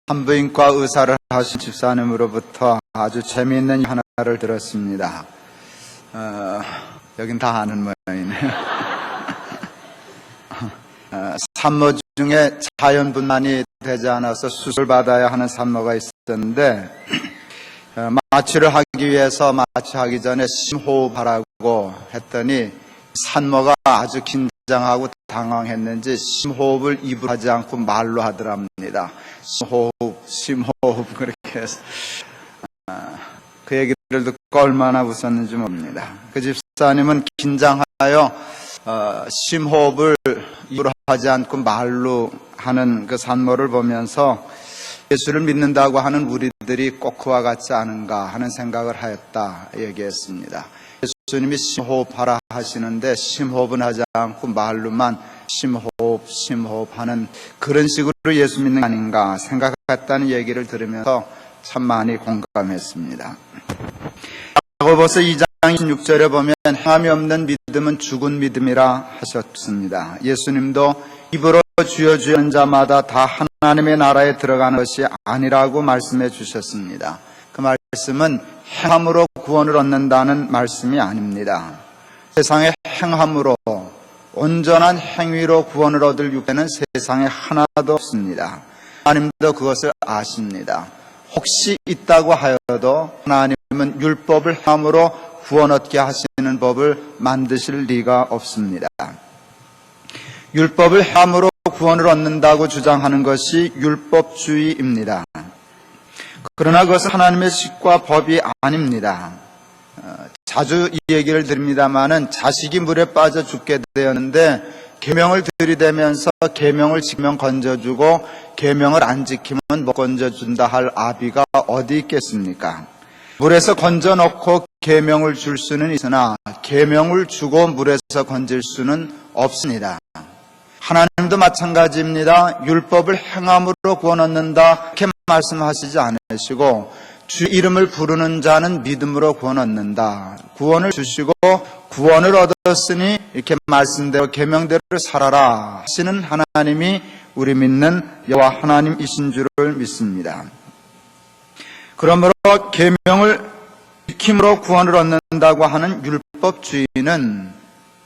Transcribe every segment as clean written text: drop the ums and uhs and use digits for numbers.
산부인과 의사를 하신 집사님으로부터 아주 재미있는 하나를 들었습니다. 여긴 다 아는 모양이네요. 산모 중에 자연분만이 되지 않아서 수술받아야 하는 산모가 있었는데 마취를 하기 위해서 마취하기 전에 심호흡하라고 했더니 산모가 아주 긴장하고 당황했는지 심호흡을 입으로 하지 않고 말로 하더랍니다. 심호흡 그렇게 해서 그 얘기를 듣고 얼마나 웃었는지 모릅니다. 그 집사님은 긴장하여 심호흡을 입으로 하지 않고 말로 하는 그 산모를 보면서 예수를 믿는다고 하는 우리들이 꼭 그와 같지 않은가 하는 생각을 하였다 얘기했습니다. 예수님이 심호흡하라 하시는데 심호흡은 하지 않고 말로만 심호흡 하는 그런 식으로 예수 믿는 게 아닌가 생각했다는 얘기를 들으면서 참 많이 공감했습니다. 야고보서 2장 26절에 보면 행함이 없는 믿음은 죽은 믿음이라 하셨습니다. 예수님도 입으로 주여 주여 하는 자마다 다 하나님의 나라에 들어가는 것이 아니라고 말씀해 주셨습니다. 그 말씀은 행함으로 구원을 얻는다는 말씀이 아닙니다. 세상에 행함으로 온전한 행위로 구원을 얻을 육체는 세상에 하나도 없습니다. 하나님도 그것을 아십니다. 혹시 있다고 하여도 하나님은 율법을 행함으로 구원 얻게 하시는 법을 만드실 리가 없습니다. 율법을 행함으로 구원을 얻는다고 주장하는 것이 율법주의입니다. 그러나 그것은 하나님의 식과 법이 아닙니다. 자주 이 얘기를 드립니다마는 자식이 물에 빠져 죽게 되었는데 계명을 들이대면서 계명을 지키면 건져주고 계명을 안 지키면 못 건져준다 할 아비가 어디 있겠습니까? 물에서 건져놓고 계명을 줄 수는 있으나 계명을 주고 물에서 건질 수는 없습니다. 하나님도 마찬가지입니다. 율법을 행함으로 구원 얻는다 이렇게 말씀하시지 않으시고 주 이름을 부르는 자는 믿음으로 구원 얻는다. 구원을 주시고 구원을 얻었으니 이렇게 말씀대로 계명대로 살아라 하시는 하나님이 우리 믿는 여호와 하나님이신 줄을 믿습니다. 그러므로 계명을 지킴으로 구원을 얻는다고 하는 율법주의는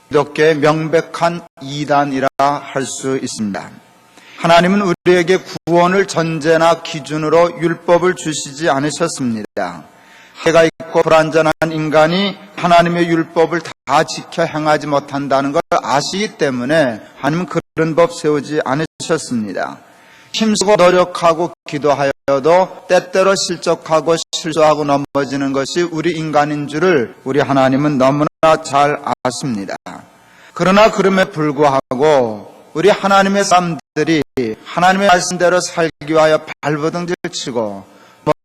기독교의 명백한 이단이라 할 수 있습니다. 하나님은 우리에게 구원을 전제나 기준으로 율법을 주시지 않으셨습니다. 해가 있고 불완전한 인간이 하나님의 율법을 다 지켜 행하지 못한다는 걸 아시기 때문에 하나님은 그런 법 세우지 않으셨습니다. 힘쓰고 노력하고 기도하여도 때때로 실족하고 실수하고 넘어지는 것이 우리 인간인 줄을 우리 하나님은 너무나 잘 아십니다. 그러나 그럼에 불구하고 우리 하나님의 사람들이 하나님의 말씀대로 살기 위하여 발버둥질 치고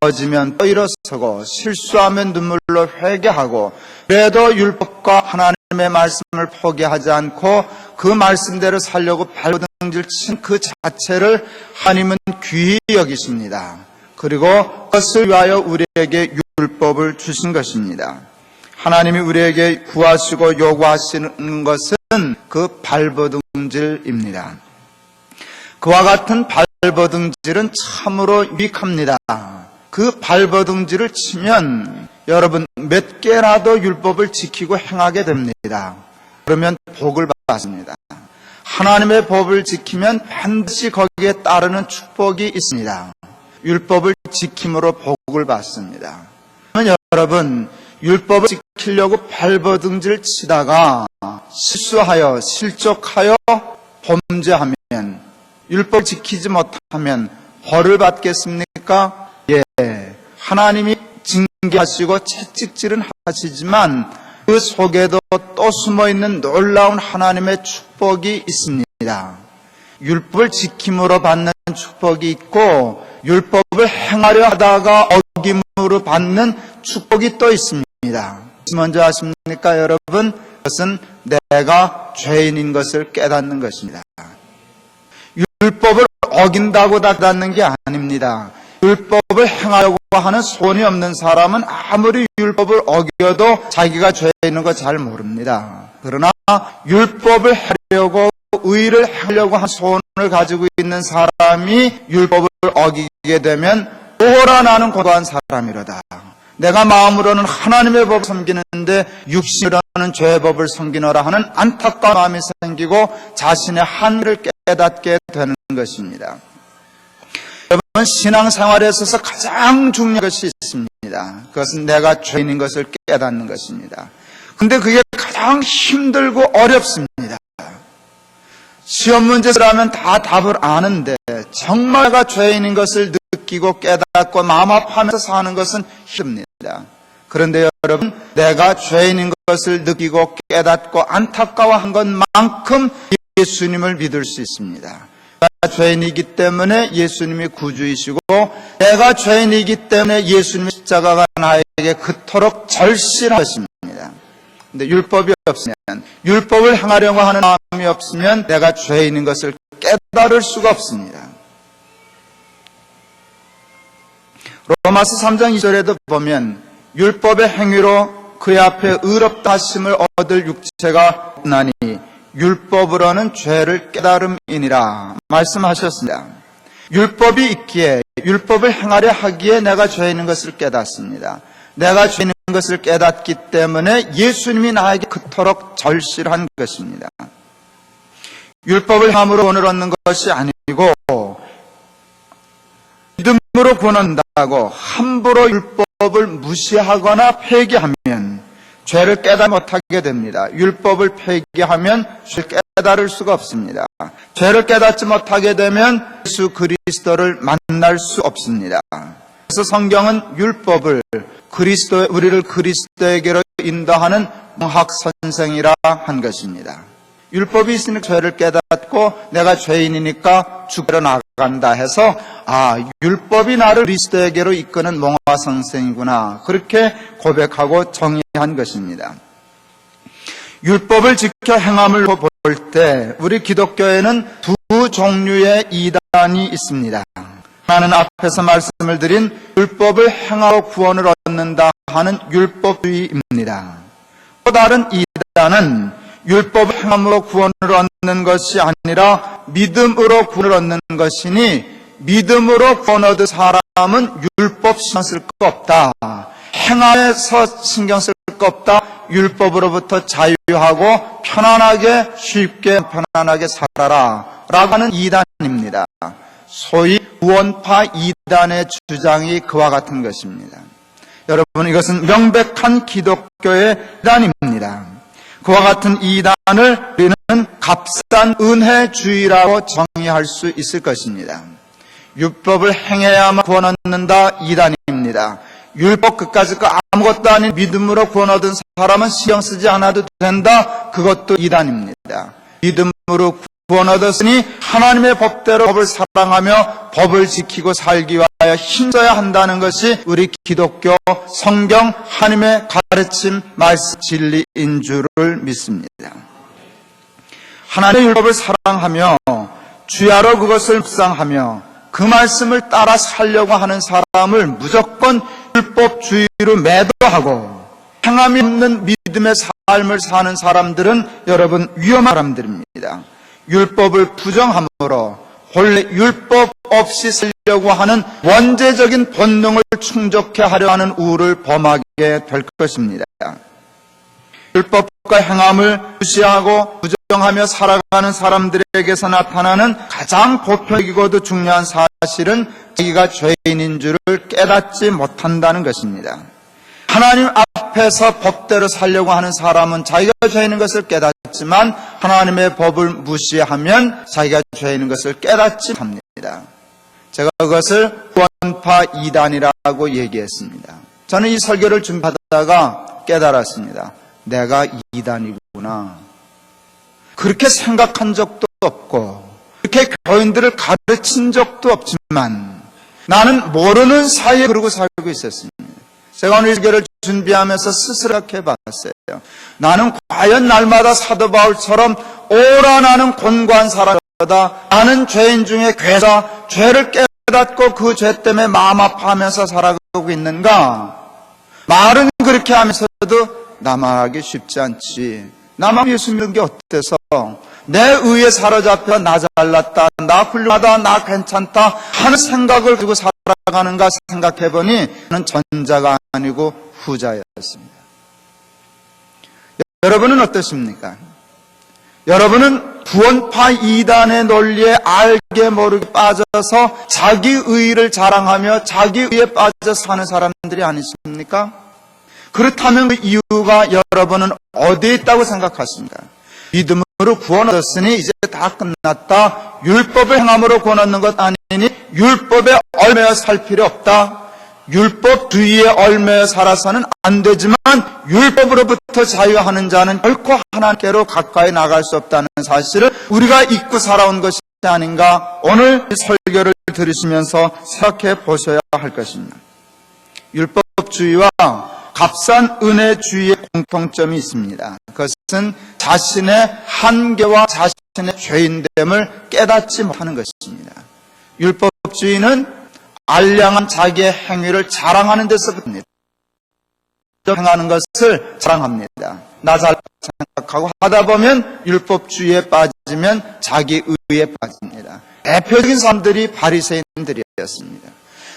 넘어지면 또 일어서고 실수하면 눈물로 회개하고 그래도 율법과 하나님의 말씀을 포기하지 않고 그 말씀대로 살려고 발버둥질 친 그 자체를 하나님은 귀히 여기십니다. 그리고 그것을 위하여 우리에게 율법을 주신 것입니다. 하나님이 우리에게 구하시고 요구하시는 것은 그 발버둥질입니다. 그와 같은 발버둥질은 참으로 유익합니다. 그 발버둥질을 치면 여러분 몇 개라도 율법을 지키고 행하게 됩니다. 그러면 복을 받습니다. 하나님의 법을 지키면 반드시 거기에 따르는 축복이 있습니다. 율법을 지킴으로 복을 받습니다. 그러면 여러분 율법을 지키려고 발버둥질 치다가 실수하여 실족하여 범죄하면 율법 지키지 못하면 벌을 받겠습니까? 예, 하나님이 징계하시고 채찍질은 하시지만 그 속에도 또 숨어있는 놀라운 하나님의 축복이 있습니다. 율법을 지킴으로 받는 축복이 있고 율법을 행하려 하다가 어김으로 받는 축복이 또 있습니다. 먼저 아십니까 여러분? 그것은 내가 죄인인 것을 깨닫는 것입니다. 율법을 어긴다고 닫는 게 아닙니다. 율법을 행하려고 하는 소원이 없는 사람은 아무리 율법을 어겨도 자기가 죄 있는 거 잘 모릅니다. 그러나 율법을 하려고 의를 하려고 한 소원을 가지고 있는 사람이 율법을 어기게 되면 오라 나는 고도한 사람이로다. 내가 마음으로는 하나님의 법을 섬기는데 육신으로는 죄의 법을 섬기노라 하는 안타까운 마음이 생기고 자신의 한계를 깨닫게 되는 것입니다. 여러분, 신앙생활에 있어서 가장 중요한 것이 있습니다. 그것은 내가 죄인인 것을 깨닫는 것입니다. 근데 그게 가장 힘들고 어렵습니다. 시험 문제를 하면 다 답을 아는데 정말 내가 죄인인 것을 느끼고 깨닫고 마음 아파하면서 사는 것은 힘듭니다. 그런데 여러분, 내가 죄인인 것을 느끼고 깨닫고 안타까워한 것만큼 예수님을 믿을 수 있습니다. 내가 죄인이기 때문에 예수님이 구주이시고 내가 죄인이기 때문에 예수님의 십자가가 나에게 그토록 절실한 것입니다. 근데 율법이 없으면, 율법을 행하려고 하는 마음이 없으면 내가 죄인인 것을 깨달을 수가 없습니다. 로마서 3장 2절에도 보면 율법의 행위로 그의 앞에 의롭다 하심을 얻을 육체가 없나니 율법으로는 죄를 깨달음이니라 말씀하셨습니다. 율법이 있기에, 율법을 행하려 하기에 내가 죄인인 것을 깨닫습니다. 내가 죄인인 것을 깨닫기 때문에 예수님이 나에게 그토록 절실한 것입니다. 율법을 행함으로 구원을 얻는 것이 아니고 믿음으로 구원한다고 함부로 율법을 무시하거나 폐기하면 죄를 깨닫지 못하게 됩니다. 율법을 폐기하면 죄를 깨달을 수가 없습니다. 죄를 깨닫지 못하게 되면 예수 그리스도를 만날 수 없습니다. 그래서 성경은 율법을 우리를 그리스도에게로 인도하는 공학 선생이라 한 것입니다. 율법이 있으니 죄를 깨닫고 내가 죄인이니까 죽으러 나간다 해서 율법이 나를 그리스도에게로 이끄는 몽화 선생이구나, 그렇게 고백하고 정의한 것입니다. 율법을 지켜 행함을 볼 때 우리 기독교에는 두 종류의 이단이 있습니다. 하나는 앞에서 말씀을 드린 율법을 행하고 구원을 얻는다 하는 율법주의입니다. 또 다른 이단은 율법을 행함으로 구원을 얻는 것이 아니라 믿음으로 구원을 얻는 것이니 믿음으로 구원 얻은 사람은 율법 신경 쓸 거 없다, 행함에서 신경 쓸 거 없다, 율법으로부터 자유하고 편안하게 쉽게 편안하게 살아라 라고 하는 이단입니다. 소위 구원파 이단의 주장이 그와 같은 것입니다. 여러분, 이것은 명백한 기독교의 이단입니다. 그와 같은 이단을 우리는 값싼 은혜주의라고 정의할 수 있을 것입니다. 율법을 행해야만 구원 얻는다, 이단입니다. 율법 끝까지 아무것도 아닌 믿음으로 구원 얻은 사람은 신경 쓰지 않아도 된다, 그것도 이단입니다. 믿음으로 구원 얻었으니 하나님의 법대로 법을 사랑하며 법을 지키고 살기 위하여 힘써야 한다는 것이 우리 기독교 성경 하나님의 가르침, 말씀, 진리인 줄을 믿습니다. 하나님의 율법을 사랑하며 주야로 그것을 묵상하며 그 말씀을 따라 살려고 하는 사람을 무조건 율법주의로 매도하고 행함이 없는 믿음의 삶을 사는 사람들은 여러분 위험한 사람들입니다. 율법을 부정함으로 본래 율법 없이 살려고 하는 원죄적인 본능을 충족해 하려 하는 우를 범하게 될 것입니다. 율법과 행함을 무시하고 부정하며 살아가는 사람들에게서 나타나는 가장 보편적이고도 중요한 사실은 자기가 죄인인 줄을 깨닫지 못한다는 것입니다. 하나님 앞에서 법대로 살려고 하는 사람은 자기가 죄인인 것을 깨닫지만 하나님의 법을 무시하면 자기가 죄인인 것을 깨닫지 못합니다. 제가 그것을 구원파 이단이라고 얘기했습니다. 저는 이 설교를 준비하다가 깨달았습니다. 내가 이단이구나. 그렇게 생각한 적도 없고 그렇게 교인들을 가르친 적도 없지만 나는 모르는 사이에 그러고 살고 있었습니다. 제가 오늘 이 설교를 준비하면서 스스로 생각해봤어요. 나는 과연 날마다 사도 바울처럼 오라 나는 곤고한 사람이다, 나는 죄인 중에 괴사, 죄를 깨닫고 그 죄 때문에 마음 아파하면서 살아가고 있는가? 말은 그렇게 하면서도 나만 하기 쉽지 않지. 나만 예수 믿는 게 어때서? 내 의에 사로잡혀 나 잘났다, 나 훌륭하다, 나 괜찮다 하는 생각을 가지고 살아가는가 생각해보니 저는 전자가 아니고 후자였습니다. 여러분은 어떠십니까? 여러분은 구원파 이단의 논리에 알게 모르게 빠져서 자기 의의를 자랑하며 자기 의에 빠져 사는 사람들이 아니십니까? 그렇다면 그 이유가 여러분은 어디에 있다고 생각하십니까? 믿음으로 구원 얻었으니 이제 다 끝났다. 율법을 행함으로 구원 얻는 것 아니니 율법에 얽매여 살 필요 없다. 율법주의에 얽매여 살아서는 안 되지만 율법으로부터 자유하는 자는 결코 하나님께로 가까이 나갈 수 없다는 사실을 우리가 잊고 살아온 것이 아닌가 오늘 설교를 들으시면서 생각해 보셔야 할 것입니다. 율법주의와 값싼 은혜주의의 공통점이 있습니다. 그것은 자신의 한계와 자신의 죄인됨을 깨닫지 못하는 것입니다. 율법주의는 알량한 자기의 행위를 자랑하는 데서부터입니다. 행하는 것을 자랑합니다. 나 잘 생각하고 하다 보면 율법주의에 빠지면 자기 의에 빠집니다. 대표적인 사람들이 바리새인들이었습니다.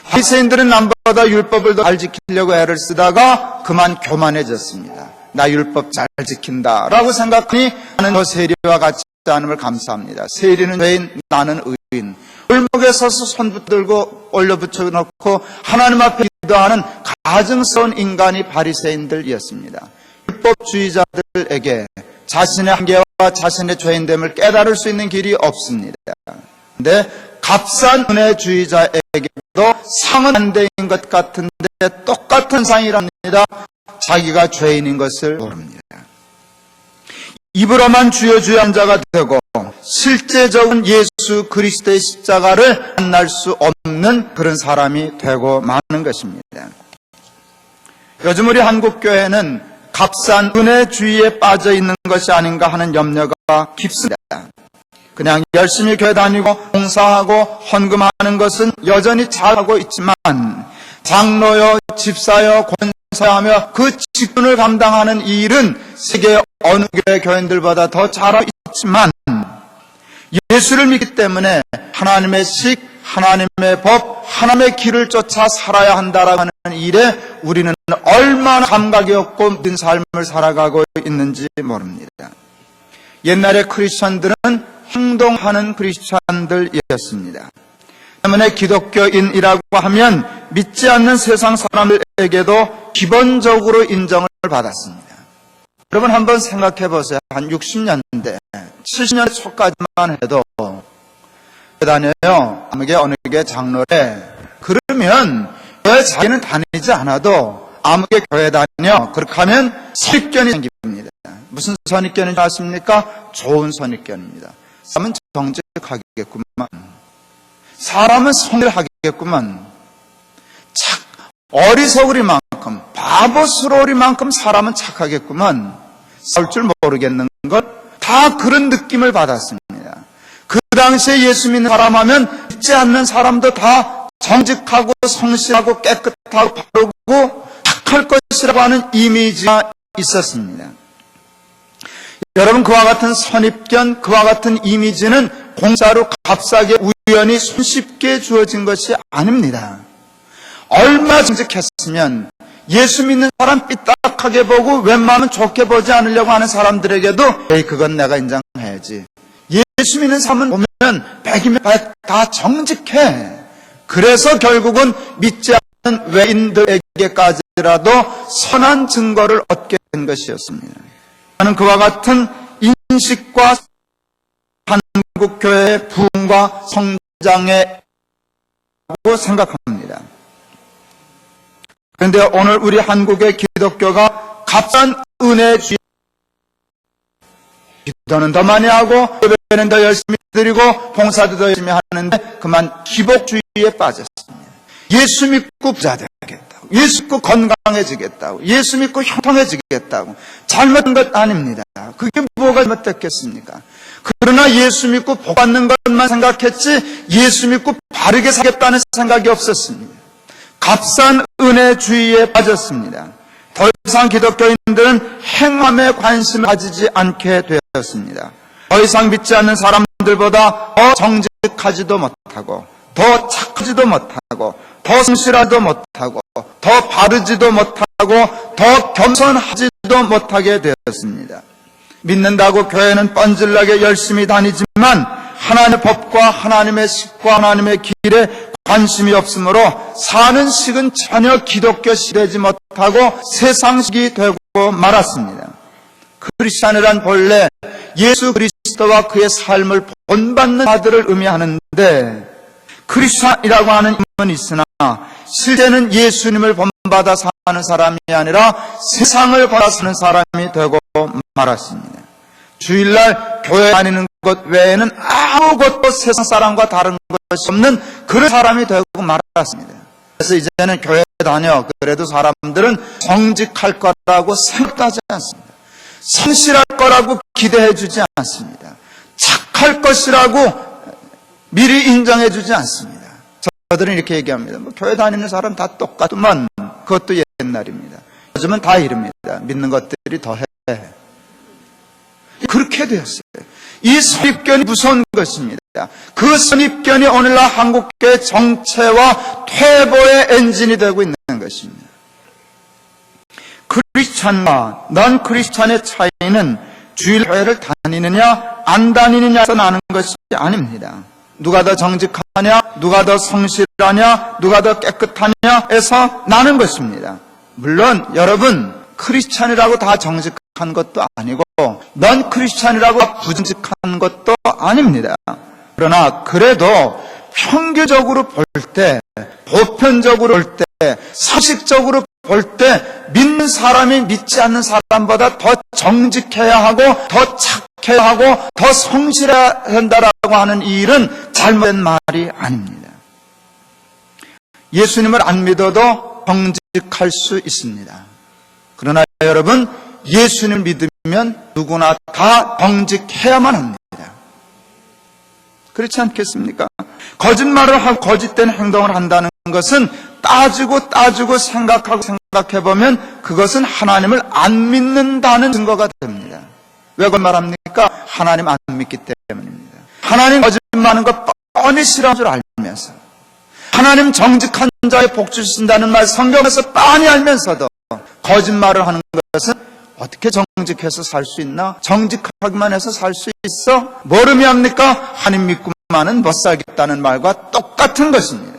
바리새인들은 남보다 율법을 더 잘 지키려고 애를 쓰다가 그만 교만해졌습니다. 나 율법 잘 지킨다라고 생각하니 나는 저 세리와 같지 않음을 감사합니다. 세리는 죄인, 나는 의인. 골목에 서서 손 붙들고 올려붙여 놓고 하나님 앞에 기도하는 가증스러운 인간이 바리새인들이었습니다. 율법주의자들에게 자신의 한계와 자신의 죄인됨을 깨달을 수 있는 길이 없습니다. 그런데 값싼 은혜주의자에게도 상은 반대인 것 같은데 똑같은 상이랍니다. 자기가 죄인인 것을 모릅니다. 입으로만 주여 주여 한 자가 되고 실제적인 예수 그리스도의 십자가를 만날 수 없는 그런 사람이 되고 마는 것입니다. 요즘 우리 한국교회는 값싼 은혜주의에 빠져 있는 것이 아닌가 하는 염려가 깊습니다. 그냥 열심히 교회 다니고 봉사하고 헌금하는 것은 여전히 잘하고 있지만 장로요, 집사요, 권사하며 그 직분을 감당하는 이 일은 세계 어느 교회 교인들보다 더 잘하고 있지만 예수를 믿기 때문에 하나님의 식, 하나님의 법, 하나님의 길을 쫓아 살아야 한다라고 하는 일에 우리는 얼마나 감각이 없고 믿은 삶을 살아가고 있는지 모릅니다. 옛날에 크리스천들은 행동하는 크리스천들이었습니다. 때문에 기독교인이라고 하면 믿지 않는 세상 사람들에게도 기본적으로 인정을 받았습니다. 여러분 한번 생각해 보세요. 한 60년대, 70년대 초까지만 해도 다녀요. 아무개 어느 게 장로래. 그러면 교회 자기는 다니지 않아도 아무개 교회 다녀. 그렇게 하면 선입견이 생깁니다. 무슨 선입견인지 아십니까? 좋은 선입견입니다. 사람은 정직하겠구만. 사람은 성실하겠구만. 어리석으리만큼, 바보스러우리만큼 사람은 착하겠구만. 싸울 줄 모르겠는 것. 다 그런 느낌을 받았습니다. 그 당시에 예수 믿는 사람 하면 믿지 않는 사람도 다 정직하고 성실하고 깨끗하고 바르고 착할 것이라고 하는 이미지가 있었습니다. 여러분 그와 같은 선입견, 그와 같은 이미지는 공짜로 값싸게 우연히 손쉽게 주어진 것이 아닙니다. 얼마나 정직했으면 예수 믿는 사람 삐딱하게 보고 웬만하면 좋게 보지 않으려고 하는 사람들에게도 에이 그건 내가 인정해야지. 예수 믿는 사람은 보면 백이면 백 다 정직해. 그래서 결국은 믿지 않는 외인들에게까지라도 선한 증거를 얻게 된 것이었습니다. 저는 그와 같은 인식과 한국교회의 부흥과 성장에 생각합니다. 그런데 오늘 우리 한국의 기독교가 값싼 은혜주의, 기도는 더 많이 하고 예배는 더 열심히 드리고 봉사도 더 열심히 하는데 그만 기복주의에 빠졌습니다. 예수 믿고 부자 되겠다고, 예수 믿고 건강해지겠다고, 예수 믿고 형통해지겠다고. 잘못된 것 아닙니다. 그게 뭐가 잘못됐겠습니까? 그러나 예수 믿고 복 받는 것만 생각했지 예수 믿고 바르게 살겠다는 생각이 없었습니다. 값싼 은혜주의에 빠졌습니다. 더 이상 기독교인들은 행함에 관심을 가지지 않게 되었습니다. 더 이상 믿지 않는 사람들보다 더 정직하지도 못하고, 더 착하지도 못하고, 더 성실하지도 못하고, 더 바르지도 못하고, 더 겸손하지도 못하게 되었습니다. 믿는다고 교회는 뻔질나게 열심히 다니지만 하나님의 법과 하나님의 식과 하나님의 길에 관심이 없으므로 사는 식은 전혀 기독교식이 되지 못하고 세상식이 되고 말았습니다. 크리스찬이란 본래 예수 그리스도와 그의 삶을 본받는 자들을 의미하는데, 크리스찬이라고 하는 이름은 있으나 실제는 예수님을 본받아 사는 사람이 아니라 세상을 받아 사는 사람이 되고 말았습니다. 주일날 교회 다니는 것 외에는 아무것도 세상 사람과 다른 것이 없는 그런 사람이 되고 말았습니다. 그래서 이제는 교회 다녀 그래도 사람들은 정직할 거라고 생각하지 않습니다. 성실할 거라고 기대해 주지 않습니다. 착할 것이라고 미리 인정해 주지 않습니다. 저들은 이렇게 얘기합니다. 교회 다니는 사람 다 똑같구만. 그것도 옛날입니다. 요즘은 다 이릅니다. 믿는 것들이 더해. 그렇게 되었어요. 이 선입견이 무서운 것입니다. 그 선입견이 오늘날 한국교회 정체와 퇴보의 엔진이 되고 있는 것입니다. 크리스찬과 넌 크리스찬의 차이는 주일 교회를 다니느냐 안 다니느냐에서 나는 것이 아닙니다. 누가 더 정직하냐, 누가 더 성실하냐, 누가 더 깨끗하냐에서 나는 것입니다. 물론 여러분 크리스찬이라고 다 정직한 것도 아니고 넌 크리스찬이라고 부정직한 것도 아닙니다. 그러나 그래도 평균적으로 볼 때, 보편적으로 볼 때, 상식적으로 볼 때 믿는 사람이 믿지 않는 사람보다 더 정직해야 하고 더 착해야 하고 더 성실해야 한다라고 하는 이 일은 잘못된 말이 아닙니다. 예수님을 안 믿어도 정직할 수 있습니다. 그러나 여러분, 예수님을 믿으면 누구나 다 정직해야만 합니다. 그렇지 않겠습니까? 거짓말을 하고 거짓된 행동을 한다는 것은 따지고 생각해보면 그것은 하나님을 안 믿는다는 증거가 됩니다. 왜 거짓말합니까? 하나님 안 믿기 때문입니다. 하나님 거짓말하는 것 뻔히 싫어하는 줄 알면서, 하나님 정직한 자의 복 주신다는 말 성경에서 뻔히 알면서도 거짓말을 하는 것은 어떻게 정직해서 살 수 있나? 정직하기만 해서 살 수 있어? 뭘 의미합니까? 하나님 믿고만은 못 살겠다는 말과 똑같은 것입니다.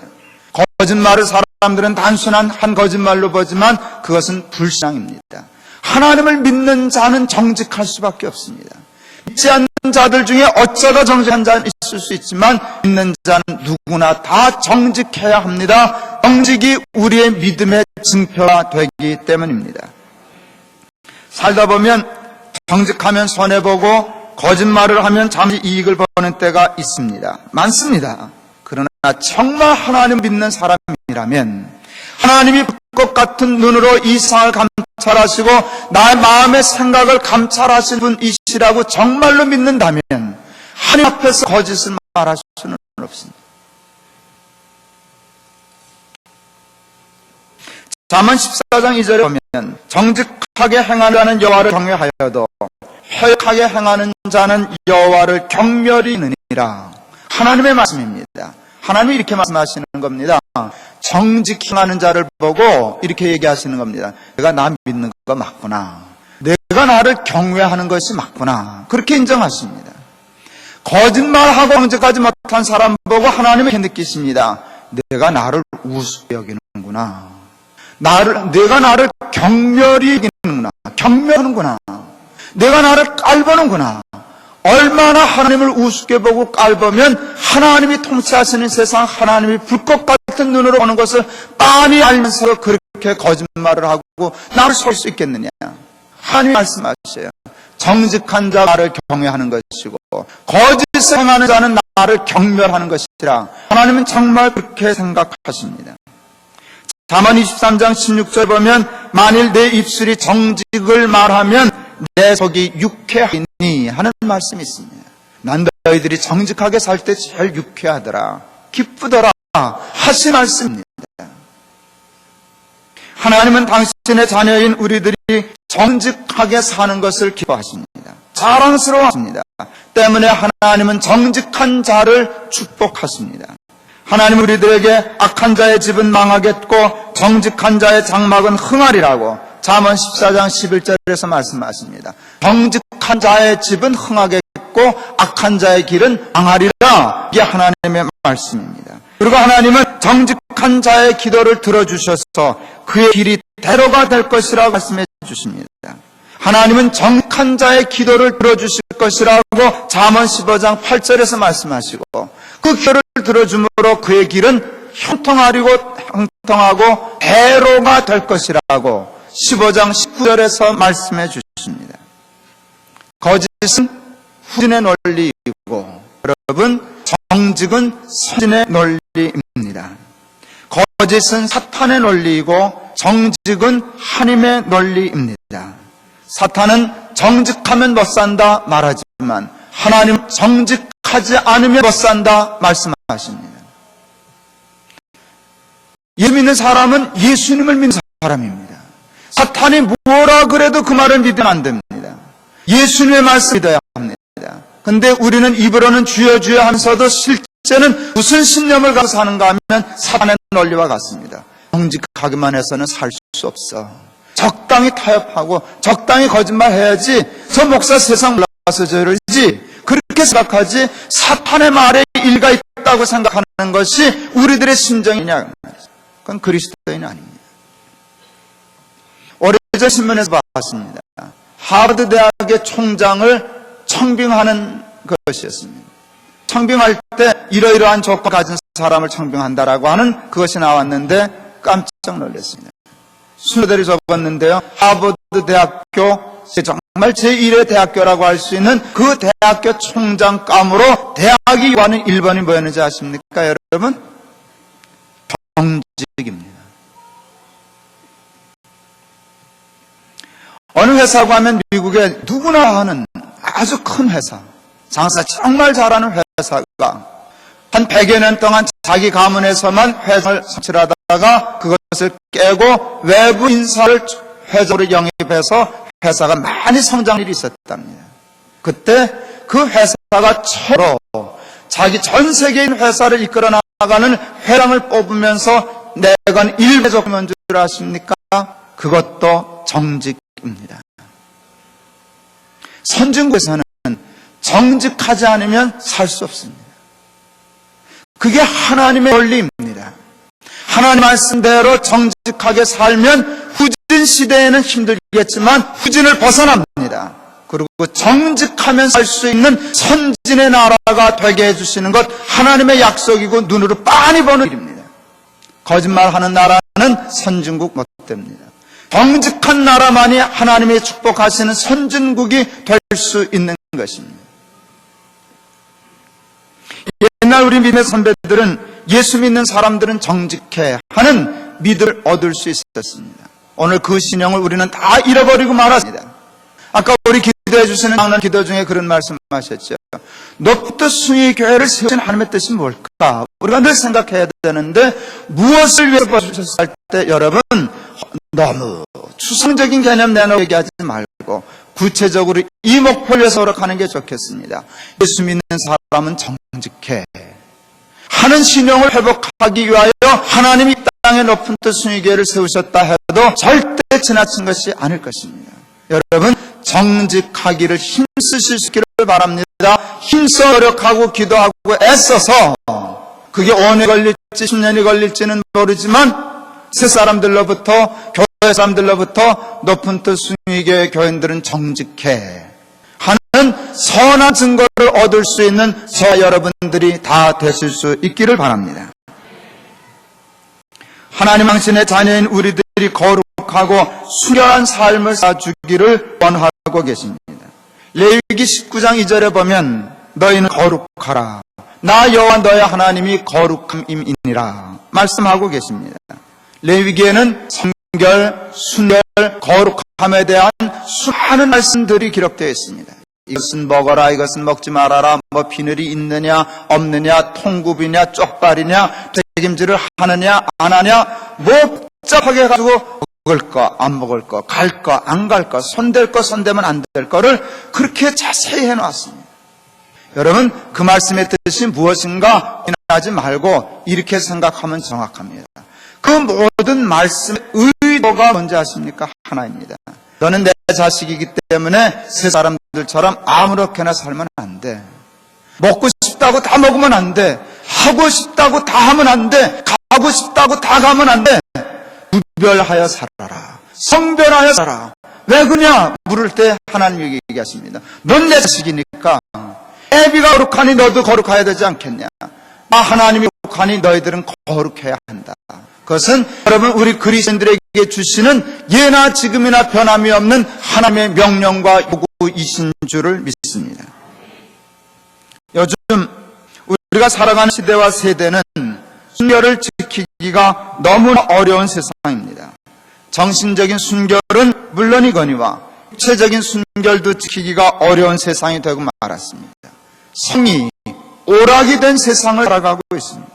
거짓말을 사람들은 단순한 한 거짓말로 보지만 그것은 불신앙입니다. 하나님을 믿는 자는 정직할 수밖에 없습니다. 믿지 않는 자들 중에 어쩌다 정직한 자는 있을 수 있지만 믿는 자는 누구나 다 정직해야 합니다. 정직이 우리의 믿음의 증표가 되기 때문입니다. 살다 보면 정직하면 손해보고 거짓말을 하면 잠시 이익을 보는 때가 있습니다. 많습니다. 그러나 정말 하나님 믿는 사람이라면 하나님이 불꽃 같은 눈으로 이 세상을 감찰하시고 나의 마음의 생각을 감찰하실 분이시라고 정말로 믿는다면 하나님 앞에서 거짓을 말할 수는 없습니다. 잠언 14장 2절에 보면 정직하게 행하는 여호와를 경외하여도 허약하게 행하는 자는 여호와를 경멸히 느니라. 하나님의 말씀입니다. 하나님이 이렇게 말씀하시는 겁니다. 정직히 행하는 자를 보고 이렇게 얘기하시는 겁니다. 내가 나 믿는 거 맞구나. 내가 나를 경외하는 것이 맞구나. 그렇게 인정하십니다. 거짓말하고 정직하지 못한 사람 보고 하나님은 이렇게 느끼십니다. 내가 나를 우습게 여기는구나. 내가 나를 경멸히 여기는구나. 경멸하는구나. 내가 나를 깔보는구나. 얼마나 하나님을 우습게 보고 깔보면 하나님이 통치하시는 세상, 하나님이 불꽃 같은 눈으로 보는 것을 빤히 알면서 그렇게 거짓말을 하고 나를 설 수 있겠느냐. 하나님이 말씀하셔요. 정직한 자 나를 경외하는 것이고 거짓을 행하는 자는 나를 경멸하는 것이라. 하나님은 정말 그렇게 생각하십니다. 잠언 23장 16절 보면 만일 내 입술이 정직을 말하면 내 속이 유쾌하니 하는 말씀이 있습니다. 난 너희들이 정직하게 살 때 제일 유쾌하더라, 기쁘더라 하신 말씀입니다. 하나님은 당신의 자녀인 우리들이 정직하게 사는 것을 기뻐하십니다. 자랑스러워합니다. 때문에 하나님은 정직한 자를 축복하십니다. 하나님 우리들에게 악한 자의 집은 망하겠고 정직한 자의 장막은 흥하리라고 잠언 14장 11절에서 말씀하십니다. 정직한 자의 집은 흥하겠고 악한 자의 길은 망하리라. 이게 하나님의 말씀입니다. 그리고 하나님은 정직한 자의 기도를 들어주셔서 그의 길이 대로가 될 것이라고 말씀해 주십니다. 하나님은 정직한 자의 기도를 들어주실 것이라고 잠언 15장 8절에서 말씀하시고 그 기도를 들어줌으로 그의 길은 형통하고 대로가 될 것이라고 15장 19절에서 말씀해 주십니다. 거짓은 후진의 논리이고 여러분 정직은 선진의 논리입니다. 거짓은 사탄의 논리이고 정직은 하나님의 논리입니다. 사탄은 정직하면 못 산다 말하지만 하나님 정직하지 않으면 못 산다 말씀하십니다. 예수 믿는 사람은 예수님을 믿는 사람입니다. 사탄이 뭐라 그래도 그 말을 믿으면 안 됩니다. 예수님의 말씀 믿어야 합니다. 근데 우리는 입으로는 주여 주여 하면서도 실제는 무슨 신념을 가지고 사는가 하면 사탄의 논리와 같습니다. 정직하기만 해서는 살 수 없어. 적당히 타협하고 적당히 거짓말 해야지 저 목사 세상 몰라서 저러지 그렇게 생각하지 사탄의 말에 일가 있다고 생각하는 것이 우리들의 심정이냐. 그건 그리스도인이 아닙니다. 오래전 신문에서 봤습니다. 하버드 대학의 총장을 청빙하는 것이었습니다. 청빙할 때 이러이러한 조건 가진 사람을 청빙한다라고 하는 그것이 나왔는데 깜짝 놀랐습니다. 순서대로 적었는데요. 하버드 대학교 정말 제1의 대학교라고 할 수 있는 그 대학교 총장감으로 대학이 요하는 1번이 뭐였는지 아십니까 여러분? 정직입니다. 어느 회사고 하면 미국에 누구나 하는 아주 큰 회사, 장사 정말 잘하는 회사가 한 100여 년 동안 자기 가문에서만 회사를 성취하다가 그것을 깨고 외부 인사를 회사로 영입해서 회사가 많이 성장할 일이 있었답니다. 그때 그 회사가 처로 자기 전 세계인 회사를 이끌어 나가는 회장을 뽑으면서 내건 1배속이면 줄 아십니까? 그것도 정직입니다. 선진국에서는 정직하지 않으면 살 수 없습니다. 그게 하나님의 원리입니다. 하나님 말씀대로 정직하게 살면 후진 시대에는 힘들겠지만 후진을 벗어납니다. 그리고 정직하면 살 수 있는 선진의 나라가 되게 해주시는 것 하나님의 약속이고 눈으로 빤히 보는 일입니다. 거짓말하는 나라는 선진국 못 됩니다. 정직한 나라만이 하나님의 축복하시는 선진국이 될 수 있는 것입니다. 옛날 우리 믿음의 선배들은 예수 믿는 사람들은 정직해 하는 믿음을 얻을 수 있었습니다. 오늘 그 신앙을 우리는 다 잃어버리고 말았습니다. 아까 우리 기도해 주시는 장로님 기도 중에 그런 말씀하셨죠. 높은 승희 교회를 세우신 하나님의 뜻이 뭘까? 우리가 늘 생각해야 되는데 무엇을 위해서 보셨을 때 여러분 너무 추상적인 개념 내놓고 얘기하지 말고 구체적으로 이 목표를 위해서 노력하는 게 좋겠습니다. 예수 믿는 사람은 정직해 하는 신용을 회복하기 위하여 하나님이 땅에 높은 뜻 승리교회를 세우셨다 해도 절대 지나친 것이 아닐 것입니다. 여러분 정직하기를 힘쓰실 수 있기를 바랍니다. 힘써 노력하고 기도하고 애써서 그게 5년이 걸릴지 10년이 걸릴지는 모르지만 새 사람들로부터 교회 사람들로부터 높은 뜻 승리교회 교인들은 정직해 하는 선한 증거를 얻을 수 있는 저와 여러분들이 다 되실 수 있기를 바랍니다. 하나님 당신의 자녀인 우리들이 거룩하고 순결한 삶을 살아주기를 원하고 계십니다. 레위기 19장 2절에 보면 너희는 거룩하라 나 여호와 너의 하나님이 거룩함이니라 말씀하고 계십니다. 레위기에는 성결, 순결, 거룩함에 대한 수많은 말씀들이 기록되어 있습니다. 이것은 먹어라, 이것은 먹지 말아라, 뭐 비늘이 있느냐, 없느냐, 통굽이냐, 쪽발이냐, 책임질을 하느냐, 안 하냐, 뭐 복잡하게 해가지고 먹을 거, 안 먹을 거, 갈 거, 안 갈 거, 손댈 거, 손대면 안 될 거를 그렇게 자세히 해놓았습니다. 여러분, 그 말씀의 뜻이 무엇인가 고민하지 말고 이렇게 생각하면 정확합니다. 그 모든 말씀의 의도가 뭔지 아십니까? 하나입니다. 너는 내 자식이기 때문에 세 사람들처럼 아무렇게나 살면 안 돼. 먹고 싶다고 다 먹으면 안 돼. 하고 싶다고 다 하면 안 돼. 가고 싶다고 다 가면 안 돼. 구별하여 살아라. 성별하여 살아라. 왜 그러냐? 물을 때 하나님 얘기하십니다. 넌 내 자식이니까 애비가 거룩하니 너도 거룩해야 되지 않겠냐? 하나님이 거룩하니 너희들은 거룩해야 한다. 그것은 여러분 우리 그리스도인들에게 주시는 예나 지금이나 변함이 없는 하나님의 명령과 요구이신 줄을 믿습니다. 요즘 우리가 살아가는 시대와 세대는 순결을 지키기가 너무나 어려운 세상입니다. 정신적인 순결은 물론이거니와 육체적인 순결도 지키기가 어려운 세상이 되고 말았습니다. 성이 오락이 된 세상을 살아가고 있습니다.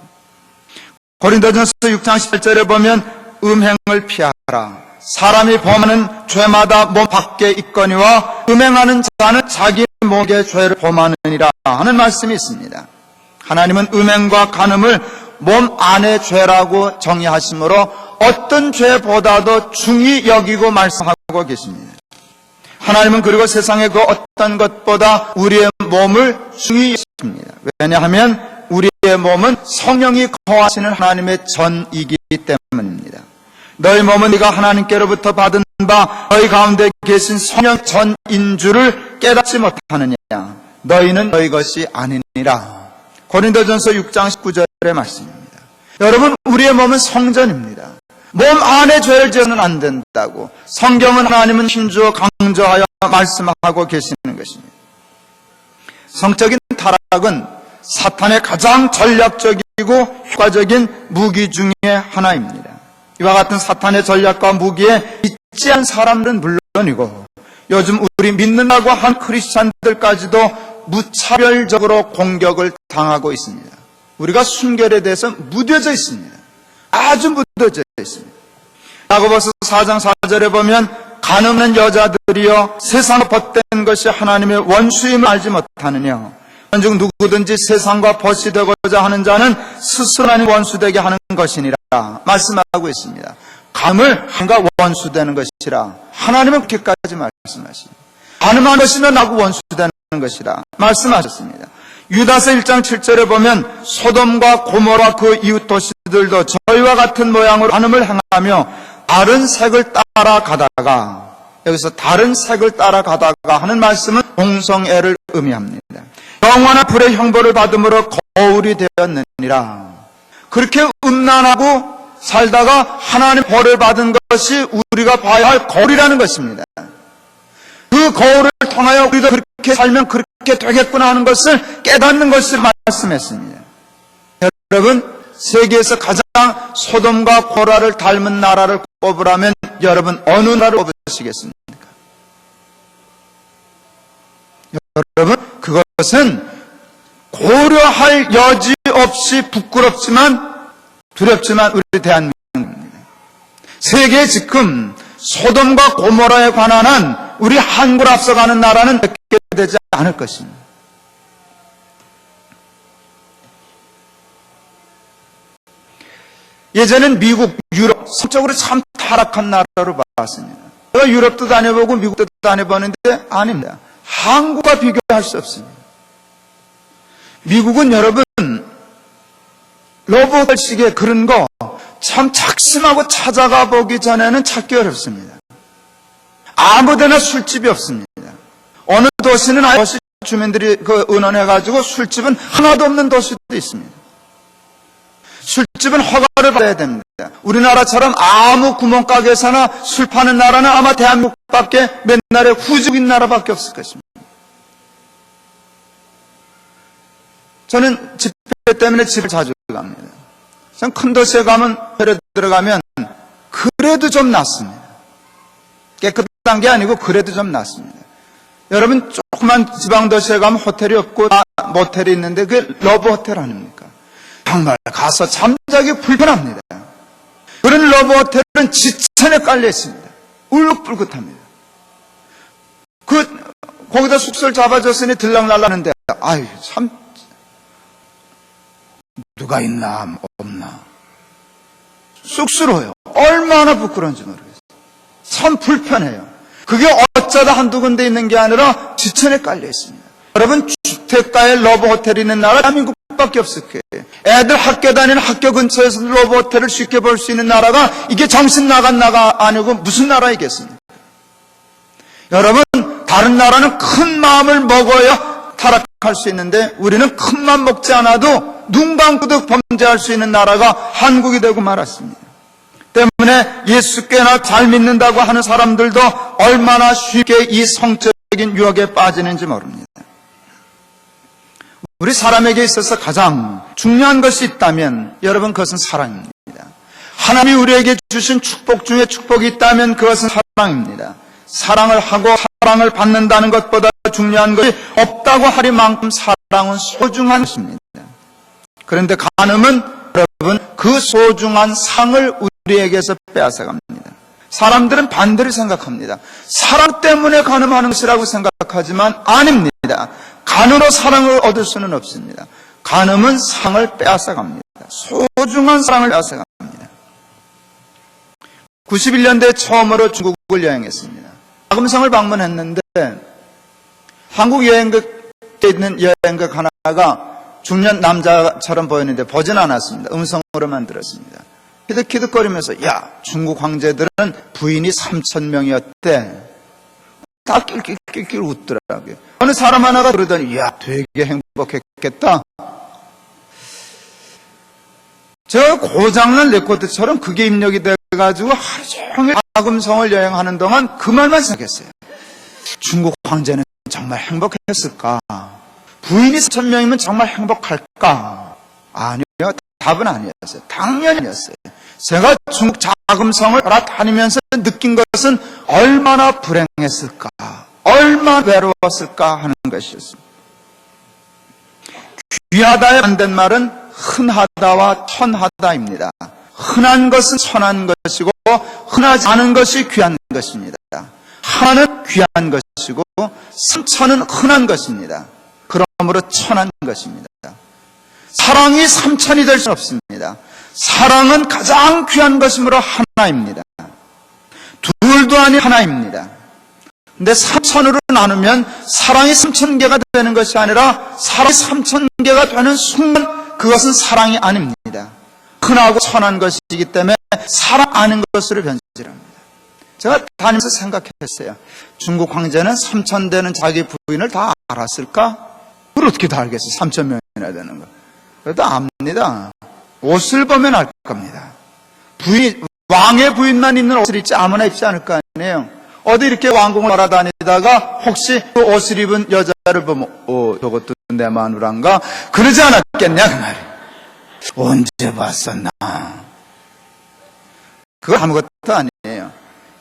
고린도전서 6장 18절에 보면 음행을 피하라. 사람이 범하는 죄마다 몸 밖에 있거니와 음행하는 자는 자기 몸의 죄를 범하느니라 하는 말씀이 있습니다. 하나님은 음행과 간음을 몸 안의 죄라고 정의하시므로 어떤 죄보다도 중히 여기고 말씀하고 계십니다. 하나님은 그리고 세상의 그 어떤 것보다 우리의 몸을 중히 여깁니다. 왜냐하면 우리의 몸은 성령이 거하시는 하나님의 전이기 때문입니다. 너희 몸은 네가 하나님께로부터 받은 바 너희 가운데 계신 성령 전인 줄을 깨닫지 못하느냐. 너희는 너희 것이 아니니라. 고린도전서 6장 19절의 말씀입니다. 여러분, 우리의 몸은 성전입니다. 몸 안에 죄를 지어서는 안 된다고 성경은 하나님은 힘주어 강조하여 말씀하고 계시는 것입니다. 성적인 타락은 사탄의 가장 전략적이고 효과적인 무기 중에 하나입니다. 이와 같은 사탄의 전략과 무기에 믿지 않은 사람들은 물론이고 요즘 우리 믿는다고 한 크리스찬들까지도 무차별적으로 공격을 당하고 있습니다. 우리가 순결에 대해서 무뎌져 있습니다. 아주 무뎌져 있습니다. 야고보서 4장 4절에 보면 간음한 여자들이여 세상을 벗된 것이 하나님의 원수임을 알지 못하느냐. 즉 누구든지 세상과 벗이 되고자 하는 자는 스스로 하나님 원수되게 하는 것이니라 말씀하고 있습니다. 간음을 하나님과 원수되는 것이라 하나님은 그렇게까지 말씀하십니다. 간음한 것이면 나하고 원수되는 것이라 말씀하셨습니다. 유다서 1장 7절에 보면 소돔과 고모라 그 이웃 도시들도 저희와 같은 모양으로 간음을 행하며 다른 색을 따라가다가, 여기서 다른 색을 따라가다가 하는 말씀은 동성애를 의미합니다. 영원한 불의 형벌을 받음으로 거울이 되었느니라. 그렇게 음란하고 살다가 하나님 벌을 받은 것이 우리가 봐야 할 거울이라는 것입니다. 그 거울을 통하여 우리도 그렇게 살면 그렇게 되겠구나 하는 것을 깨닫는 것을 말씀했습니다. 여러분, 세계에서 가장 소돔과 고라를 닮은 나라를 꼽으라면 여러분 어느 나라를 꼽으시겠습니까? 여러분, 그것은 고려할 여지 없이 부끄럽지만 두렵지만 우리 대한민국입니다. 세계 지금 소돔과 고모라에 관한 한 우리 한국을 앞서가는 나라는 몇 개 되지 않을 것입니다. 예전엔 미국, 유럽, 성적으로 참 타락한 나라로 봤습니다. 제가 유럽도 다녀보고 미국도 다녀보는데 아닙니다. 한국과 비교할 수 없습니다. 미국은 여러분 로봇식의 그런 거 참 작심하고 찾아가 보기 전에는 찾기 어렵습니다. 아무데나 술집이 없습니다. 어느 도시는 아예 도시 주민들이 의논해가지고 술집은 하나도 없는 도시도 있습니다. 술집은 허가를 받아야 됩니다. 우리나라처럼 아무 구멍가게에서나 술 파는 나라는 아마 대한민국밖에 맨날에 후죽인 나라밖에 없을 것입니다. 저는 집회 때문에 집을 자주 갑니다. 전 큰 도시에 가면, 회를 들어가면 그래도 좀 낫습니다. 깨끗한 게 아니고 그래도 좀 낫습니다. 여러분, 조그만 지방도시에 가면 호텔이 없고 모텔이 있는데 그게 러브 호텔 아닙니까? 정말 가서 잠자기 불편합니다. 그런 러브 호텔은 지천에 지천에 깔려 있습니다. 울긋불긋합니다. 거기다 숙소를 잡아줬으니 들락날락하는데, 아유, 참, 누가 있나, 없나. 쑥스러워요. 얼마나 부끄러운지 모르겠어요. 참 불편해요. 그게 어쩌다 한두 군데 있는 게 아니라 지천에 깔려 있습니다. 여러분, 주택가에 러브 호텔이 있는 나라 대한민국밖에 없을 거예요. 애들 학교 다니는 학교 근처에서 러브 호텔을 쉽게 볼 수 있는 나라가 이게 정신 나간 나라가 아니고 무슨 나라이겠습니까? 여러분, 다른 나라는 큰 마음을 먹어야 타락할 수 있는데 우리는 큰 마음 먹지 않아도 눈 감고도 범죄할 수 있는 나라가 한국이 되고 말았습니다. 때문에 예수께나 잘 믿는다고 하는 사람들도 얼마나 쉽게 이 성적인 유혹에 빠지는지 모릅니다. 우리 사람에게 있어서 가장 중요한 것이 있다면 여러분 그것은 사랑입니다. 하나님이 우리에게 주신 축복 중에 축복이 있다면 그것은 사랑입니다. 사랑을 하고 사랑을 받는다는 것보다 중요한 것이 없다고 하리만큼 사랑은 소중한 것입니다. 그런데 간음은 여러분 그 소중한 상을 우리에게서 빼앗아갑니다. 사람들은 반대로 생각합니다. 사랑 때문에 간음하는 것이라고 생각하지만 아닙니다. 간으로 사랑을 얻을 수는 없습니다. 간음은 상을 빼앗아갑니다. 소중한 사랑을 빼앗아갑니다. 91년도에 처음으로 중국을 여행했습니다. 자금성을 방문했는데 한국 여행객에 있는 여행객 하나가 중년 남자처럼 보이는데 보진 않았습니다. 음성으로만 들었습니다. 키득키득거리면서 야, 중국 황제들은 부인이 3,000명이었대. 다 낄낄낄낄 웃더라고요. 어느 사람 하나가 그러더니 야, 되게 행복했겠다. 저 고장난 레코드처럼 그게 입력이 돼가지고 하루 종일 자금성을 여행하는 동안 그 말만 생각했어요. 중국 황제는 정말 행복했을까? 부인이 3,000명이면 정말 행복할까? 아니요. 답은 아니었어요. 당연히 아니었어요. 제가 중국 자금성을 돌아다니면서 느낀 것은 얼마나 불행했을까? 얼마나 외로웠을까 하는 것이었습니다. 귀하다의 반대말은 흔하다와 천하다입니다. 흔한 것은 천한 것이고 흔하지 않은 것이 귀한 것입니다. 하나는 귀한 것이고 삼천은 흔한 것입니다. 그러므로 천한 것입니다. 사랑이 삼천이 될 수는 없습니다. 사랑은 가장 귀한 것이므로 하나입니다. 둘도 아닌 하나입니다. 근데 삼천으로 나누면 사랑이 3,000개가 되는 것이 아니라 사랑이 3,000개가 되는 순간 그것은 사랑이 아닙니다. 흔하고 천한 것이기 때문에 사랑 아닌 것으로 변질합니다. 제가 다니면서 생각했어요. 중국 황제는 3,000대는 자기 부인을 다 알았을까? 그걸 어떻게 다 알겠어요? 3,000명이나 되는 거. 그래도 압니다. 옷을 보면 알 겁니다. 왕의 부인만 입는 옷을 입지 아무나 입지 않을 거 아니에요. 어디 이렇게 왕궁을 돌아다니다가 혹시 그 옷을 입은 여자를 보면 저것도 내 마누라인가? 그러지 않았겠냐 그 말이에요. 언제 봤었나? 그거 아무것도 아니에요.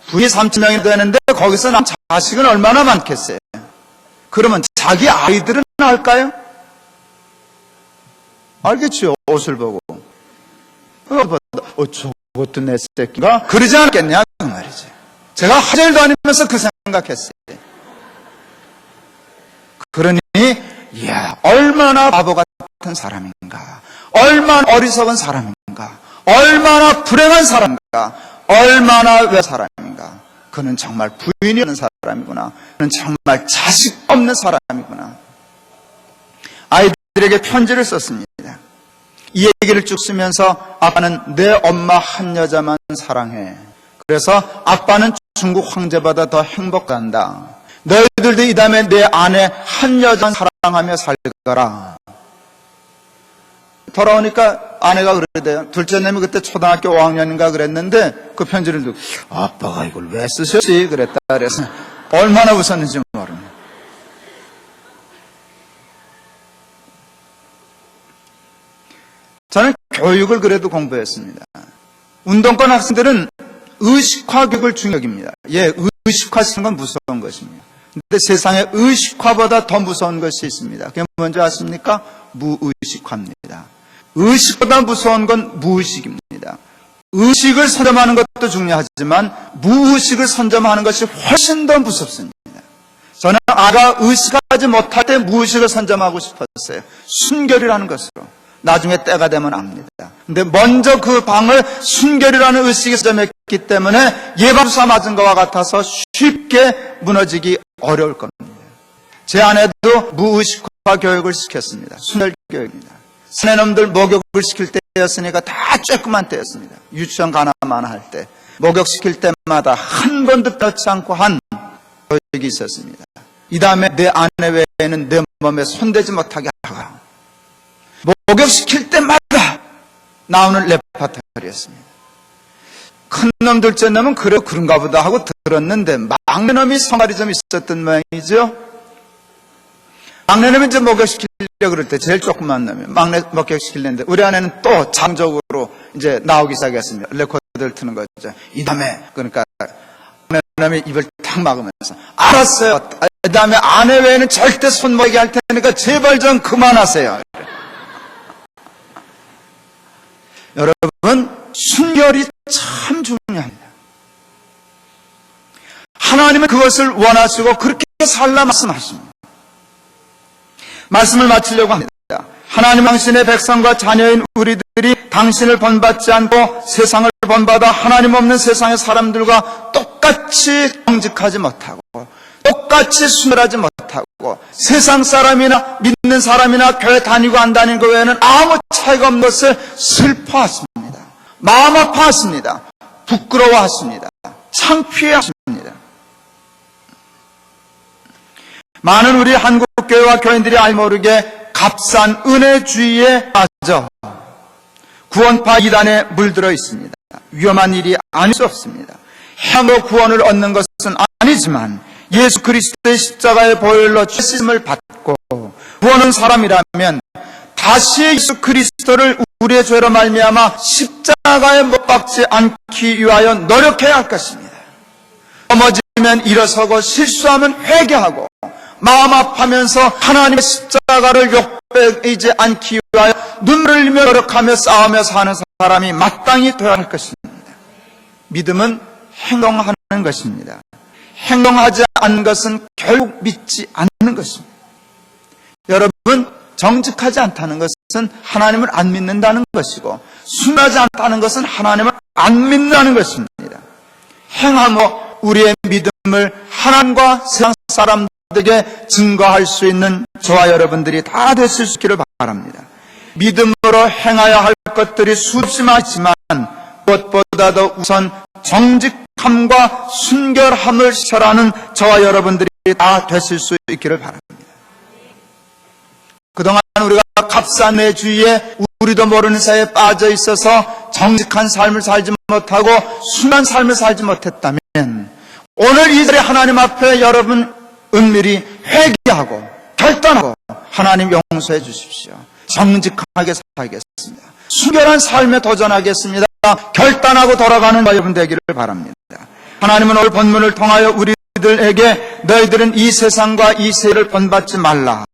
부인이 3,000명이 되는데 거기서 난 자식은 얼마나 많겠어요. 그러면 자기 아이들은 알까요? 알겠죠. 옷을 보고. 저것도 내 새끼가? 그러지 않겠냐 그 말이지. 제가 하절 다니면서 그 생각했어요. 그러니 이야 얼마나 바보 같은 사람인가, 얼마나 어리석은 사람인가, 얼마나 불행한 사람인가, 얼마나 외로운 사람인가. 그는 정말 부인이 없는 사람이구나. 그는 정말 자식 없는 사람이구나. 아이들에게 편지를 썼습니다. 이 얘기를 쭉 쓰면서 아빠는 내 엄마 한 여자만 사랑해. 그래서 아빠는 중국 황제보다 더 행복한다. 너희들도 이 다음에 내 아내 한 여자만 사랑하며 살거라. 돌아오니까 아내가 그러대요. 둘째 놈이 그때 초등학교 5학년인가 그랬는데 그 편지를 듣고 아빠가 이걸 왜 쓰셨지? 그랬다. 그래서 얼마나 웃었는지 모릅니다. 저는 교육을 그래도 공부했습니다. 운동권 학생들은 의식화 교육을 중요합니다. 의식화시키는 건 무서운 것입니다. 근데 세상에 의식화보다 더 무서운 것이 있습니다. 그게 뭔지 아십니까? 무의식화입니다. 의식보다 무서운 건 무의식입니다. 의식을 선점하는 것도 중요하지만 무의식을 선점하는 것이 훨씬 더 무섭습니다. 저는 아가 의식하지 못할 때 무의식을 선점하고 싶었어요. 순결이라는 것으로. 나중에 때가 되면 압니다. 근데 먼저 그 방을 순결이라는 의식이 선점했기 때문에 예방주사 맞은 것과 같아서 쉽게 무너지기 어려울 겁니다. 제 아내도 무의식화 교육을 시켰습니다. 순결 교육입니다. 사내놈들 목욕을 시킬 때였으니까 다 쬐끄만 때였습니다. 유치원 가나마나 할 때 목욕시킬 때마다 한 번도 빼지 않고 한 교육이 있었습니다. 이 다음에 내 아내 외에는 내 몸에 손대지 못하게 하고 목욕시킬 때마다 나오는 레파토리였습니다. 큰 놈 둘째 놈은 그런가 보다 하고 들었는데 막내 놈이 성깔이 좀 있었던 모양이죠. 막내 놈이 이제 목욕시키려고 그럴 때 제일 조그만 놈이 막내 목욕시키려는데 우리 아내는 또 장적으로 이제 나오기 시작했습니다. 레코드를 트는 거죠. 이 다음에 그러니까 막내 놈이 입을 탁 막으면서 알았어요. 이 다음에 아내 외에는 절대 손 모이게 할 테니까 제발 좀 그만하세요. 여러분, 순결이 참 중요합니다. 하나님은 그것을 원하시고 그렇게 살라 말씀하십니다. 말씀을 마치려고 합니다. 하나님 당신의 백성과 자녀인 우리들이 당신을 본받지 않고 세상을 본받아 하나님 없는 세상의 사람들과 똑같이 정직하지 못하고 똑같이 순결하지 못하고 세상 사람이나 믿는 사람이나 교회 다니고 안 다니는 것 외에는 아무 차이가 없는 것을 슬퍼하십니다. 마음 아파하십니다. 부끄러워하십니다. 창피해하십니다. 많은 우리 한국교회와 교인들이 알지 모르게 값싼 은혜주의에 빠져 구원파 이단에 물들어 있습니다. 위험한 일이 아닐 수 없습니다. 행으로 구원을 얻는 것은 아니지만 예수 그리스도의 십자가의 보혈로 죄심을 받고 구원한 사람이라면 다시 예수 그리스도를 우리의 죄로 말미암아 십자가에 못 박지 않기 위하여 노력해야 할 것입니다. 넘어지면 일어서고 실수하면 회개하고 마음 아파하면서 하나님의 십자가를 욕되지 않기 위하여 눈물을 흘리며 노력하며 싸우며 사는 사람이 마땅히 되어야 할 것입니다. 믿음은 행동하는 것입니다. 행동하지 않는 것은 결국 믿지 않는 것입니다. 여러분, 정직하지 않다는 것은 하나님을 안 믿는다는 것이고 순하지 않다는 것은 하나님을 안 믿는다는 것입니다. 행함으로 우리의 믿음을 하나님과 세상 사람들에게 증거할 수 있는 저와 여러분들이 다 되실 수 있기를 바랍니다. 믿음으로 행하여야 할 것들이 수없이 많지만 무엇보다도 우선 정직함과 순결함을 실천하는 저와 여러분들이 다 되실 수 있기를 바랍니다. 그동안 우리가 값싼 은혜주의에 우리도 모르는 사이에 빠져 있어서 정직한 삶을 살지 못하고 순한 삶을 살지 못했다면 오늘 이 자리에 하나님 앞에 여러분 은밀히 회개하고 결단하고 하나님 용서해 주십시오. 정직하게 살겠습니다. 순결한 삶에 도전하겠습니다. 결단하고 돌아가는 여러분 되기를 바랍니다. 하나님은 오늘 본문을 통하여 우리들에게 너희들은 이 세상과 이 세를 본받지 말라.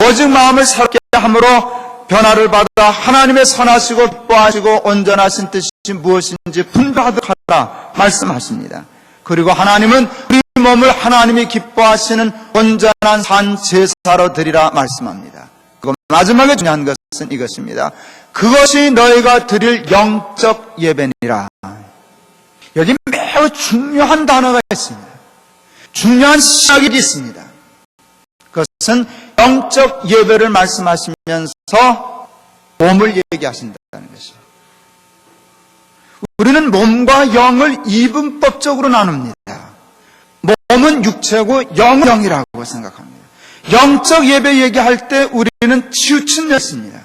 오직 마음을 새롭게 함으로 변화를 받아 하나님의 선하시고 기뻐하시고 온전하신 뜻이 무엇인지 분별하도록 하라 말씀하십니다. 그리고 하나님은 우리 몸을 하나님이 기뻐하시는 온전한 산 제사로 드리라 말씀합니다. 그리고 마지막에 중요한 것은 이것입니다. 그것이 너희가 드릴 영적 예배니라. 여기 매우 중요한 단어가 있습니다. 중요한 시작이 있습니다. 그것은 영적 예배를 말씀하시면서 몸을 얘기하신다는 것이죠. 우리는 몸과 영을 이분법적으로 나눕니다. 몸은 육체고 영은 영이라고 생각합니다. 영적 예배 얘기할 때 우리는 치우친 것입니다.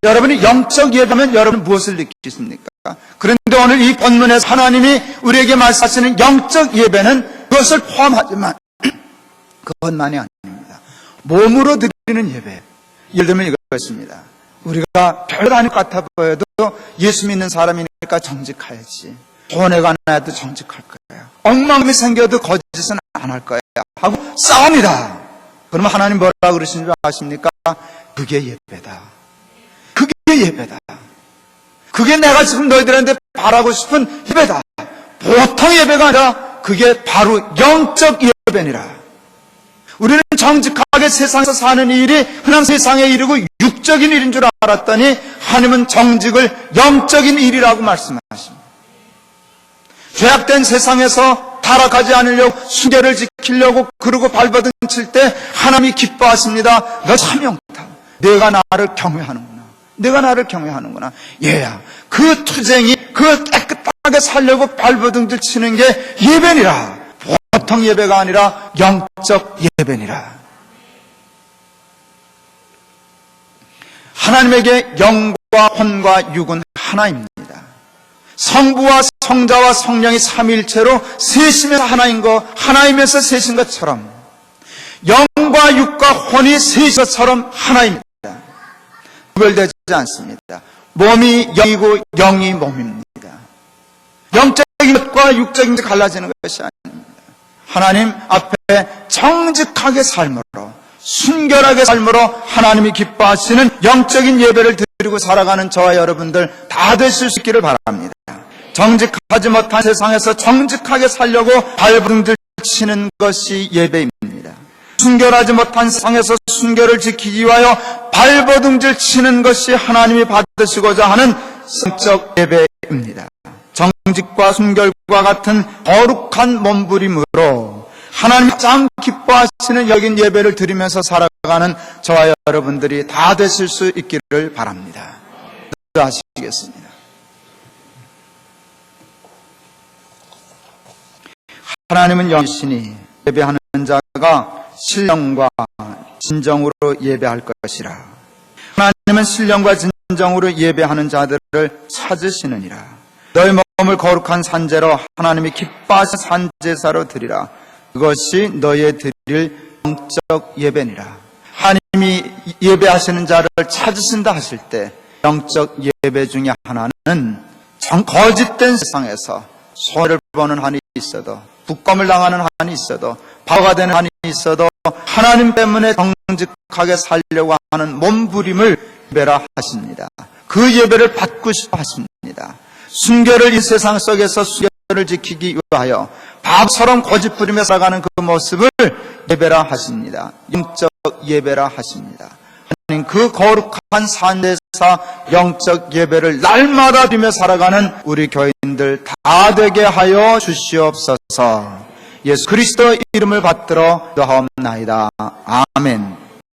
여러분이 영적 예배하면 여러분은 무엇을 느끼십니까? 그런데 오늘 이 본문에서 하나님이 우리에게 말씀하시는 영적 예배는 그것을 포함하지만 그것만이 아닙니다. 몸으로 드리는 예배. 예를 들면 이것입니다. 우리가 별거 아닐 것 같아 보여도 예수 믿는 사람이니까 정직해야지. 돈에가 나도 정직할 거야. 엉망이 생겨도 거짓은 안 할 거야. 하고 싸웁니다. 그러면 하나님 뭐라고 그러시는 줄 아십니까? 그게 예배다. 그게 예배다. 그게 내가 지금 너희들한테 바라고 싶은 예배다. 보통 예배가 아니라 그게 바로 영적 예배니라. 우리는 정직하게 세상에서 사는 일이 흔한 세상의 일이고 육적인 일인 줄 알았더니 하나님은 정직을 영적인 일이라고 말씀하십니다. 죄악된 세상에서 타락하지 않으려고 순결을 지키려고 그러고 발버둥 칠 때 하나님이 기뻐하십니다. 너 참 영다. 내가 나를 경외하는구나. 내가 나를 경외하는구나. 얘야, 그 투쟁이 그 깨끗하게 살려고 발버둥질 치는 게 예배니라. 보통 예배가 아니라 영적 예배니라. 하나님에게 영과 혼과 육은 하나입니다. 성부와 성자와 성령이 삼위일체로 셋이면서 하나인 것, 하나이면서 셋인 것처럼 영과 육과 혼이 셋인 것처럼 하나입니다. 구별되지 않습니다. 몸이 영이고 영이 몸입니다. 영적인 것과 육적인 것 갈라지는 것이 아닙니다. 하나님 앞에 정직하게 삶으로, 순결하게 삶으로 하나님이 기뻐하시는 영적인 예배를 드리고 살아가는 저와 여러분들 다 되실 수 있기를 바랍니다. 정직하지 못한 세상에서 정직하게 살려고 발버둥들 치는 것이 예배입니다. 순결하지 못한 세상에서 순결을 지키기 위하여 발버둥질 치는 것이 하나님이 받으시고자 하는 성적 예배입니다. 정직과 순결과 같은 거룩한 몸부림으로 하나님 가장 기뻐하시는 여긴 예배를 드리면서 살아가는 저와 여러분들이 다 되실 수 있기를 바랍니다. 기도하시겠습니다. 하나님은 영이시니 예배하는 자가 신령과 진정으로 예배할 것이라. 하나님은 신령과 진정으로 예배하는 자들을 찾으시느니라. 너희 몸을 거룩한 산제로 하나님이 기뻐하신 산제사로 드리라. 그것이 너희의 드릴 영적 예배니라. 하나님이 예배하시는 자를 찾으신다 하실 때 영적 예배 중에 하나는 거짓된 세상에서 손해를 보는 한이 있어도, 부검을 당하는 한이 있어도, 바보가 되는 한이 있어도 하나님 때문에 정직하게 살려고 하는 몸부림을 예배라 하십니다. 그 예배를 받고 싶어 하십니다. 순결을 이 세상 속에서 순결을 지키기 위하여 바보처럼 고집 부리며 살아가는 그 모습을 예배라 하십니다. 영적 예배라 하십니다. 하나님, 그 거룩한 산제사 영적 예배를 날마다 드리며 살아가는 우리 교인들 다 되게 하여 주시옵소서. 예수 그리스도 이름을 받들어 기도하옵나이다. 아멘.